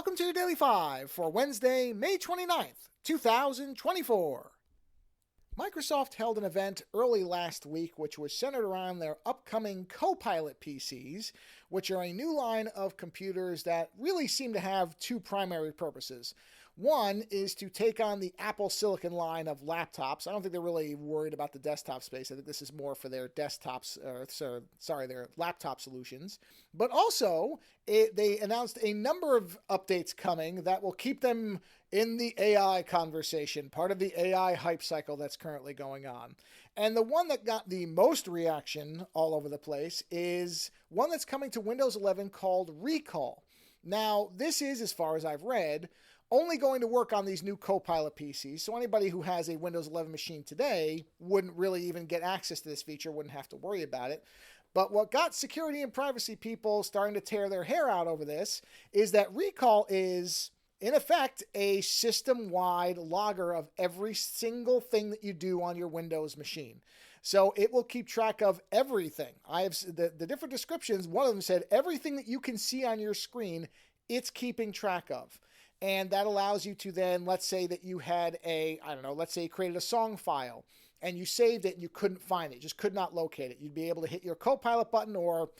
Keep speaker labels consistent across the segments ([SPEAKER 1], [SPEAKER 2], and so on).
[SPEAKER 1] Welcome to your Daily 5 for Wednesday, May 29th, 2024. Microsoft held an event early last week which was centered around their upcoming Copilot PCs, which are a new line of computers that really seem to have two primary purposes. One is to take on the Apple Silicon line of laptops. I don't think they're really worried about the desktop space. I think this is more for their their laptop solutions. But also, they announced a number of updates coming that will keep them in the AI conversation, part of the AI hype cycle that's currently going on. And the one that got the most reaction all over the place is one that's coming to Windows 11 called Recall. Now, this is, as far as I've read, only going to work on these new Copilot PCs, so anybody who has a Windows 11 machine today wouldn't really even get access to this feature, wouldn't have to worry about it. But what got security and privacy people starting to tear their hair out over this is that Recall is, in effect, a system-wide logger of every single thing that you do on your Windows machine. So it will keep track of everything. I have the different descriptions. One of them said everything that you can see on your screen, it's keeping track of. And that allows you to then, let's say that you had let's say you created a song file and you saved it and you couldn't find it, just could not locate it. You'd be able to hit your Copilot button, or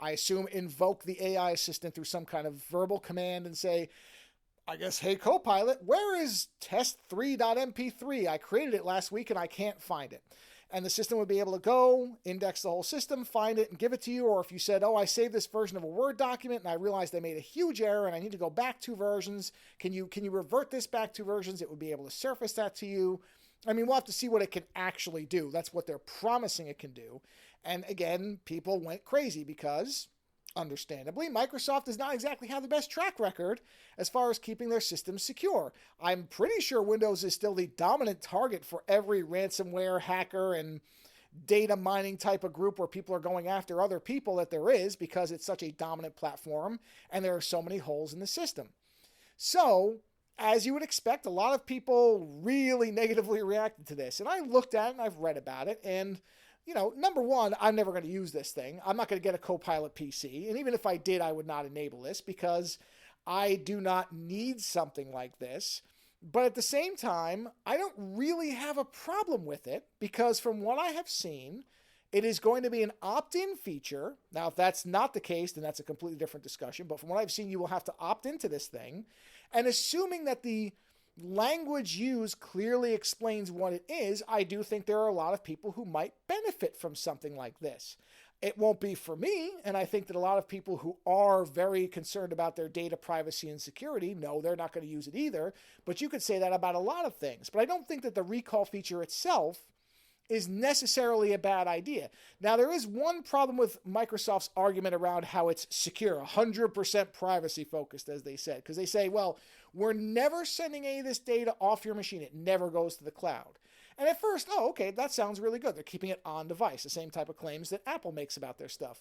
[SPEAKER 1] I assume invoke the AI assistant through some kind of verbal command and say, I guess, hey Copilot, where is test3.mp3? I created it last week and I can't find it. And the system would be able to go, index the whole system, find it, and give it to you. Or if you said, I saved this version of a Word document and I realized I made a huge error and I need to go back 2 versions, can you revert this back 2 versions? It would be able to surface that to you. I mean, we'll have to see what it can actually do. That's what they're promising it can do. And again, people went crazy because, understandably, Microsoft does not exactly have the best track record as far as keeping their systems secure. I'm pretty sure Windows is still the dominant target for every ransomware, hacker, and data mining type of group where people are going after other people that there is, because it's such a dominant platform and there are so many holes in the system. So, as you would expect, a lot of people really negatively reacted to this. And I looked at it and I've read about it, and number one, I'm never going to use this thing. I'm not going to get a Copilot PC. And even if I did, I would not enable this because I do not need something like this. But at the same time, I don't really have a problem with it because from what I have seen, it is going to be an opt-in feature. Now, if that's not the case, then that's a completely different discussion. But from what I've seen, you will have to opt into this thing. And assuming that the language used clearly explains what it is, I do think there are a lot of people who might benefit from something like this. It won't be for me, and I think that a lot of people who are very concerned about their data privacy and security, no, they're not going to use it either, but you could say that about a lot of things. But I don't think that the recall feature itself is necessarily a bad idea. Now, there is one problem with Microsoft's argument around how it's secure, 100% privacy focused, as they said, because they say, well, we're never sending any of this data off your machine. It never goes to the cloud. And at first, okay, that sounds really good. They're keeping it on device, the same type of claims that Apple makes about their stuff.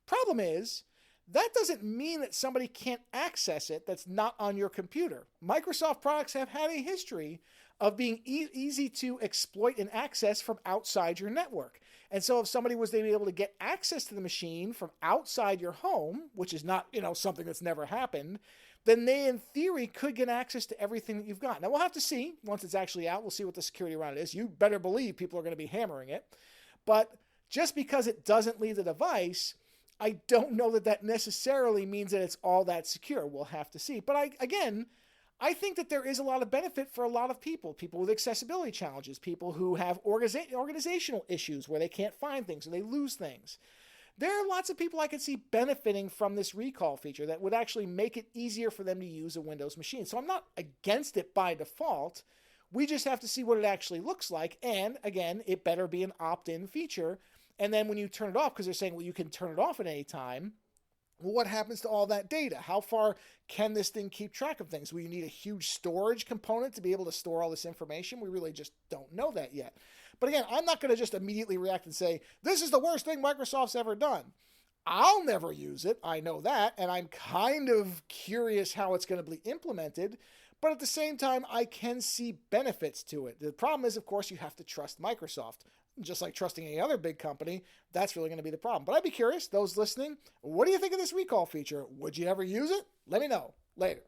[SPEAKER 1] Problem is, that doesn't mean that somebody can't access it that's not on your computer. Microsoft products have had a history of being easy to exploit and access from outside your network. And so if somebody was to be able to get access to the machine from outside your home, which is not, something that's never happened, then they, in theory, could get access to everything that you've got. Now, we'll have to see. Once it's actually out, we'll see what the security around it is. You better believe people are going to be hammering it. But just because it doesn't leave the device, I don't know that that necessarily means that it's all that secure. We'll have to see. But I think that there is a lot of benefit for a lot of people with accessibility challenges, people who have organizational issues where they can't find things or they lose things. There are lots of people I could see benefiting from this recall feature that would actually make it easier for them to use a Windows machine. So I'm not against it by default. We just have to see what it actually looks like. And again, it better be an opt-in feature. And then when you turn it off, because they're saying, well, you can turn it off at any time. Well, what happens to all that data? How far can this thing keep track of things? Will you need a huge storage component to be able to store all this information? We really just don't know that yet. But again, I'm not going to just immediately react and say, this is the worst thing Microsoft's ever done. I'll never use it. I know that. And I'm kind of curious how it's going to be implemented. But at the same time, I can see benefits to it. The problem is, of course, you have to trust Microsoft. Just like trusting any other big company, that's really going to be the problem. But I'd be curious, those listening, what do you think of this recall feature? Would you ever use it? Let me know. Later.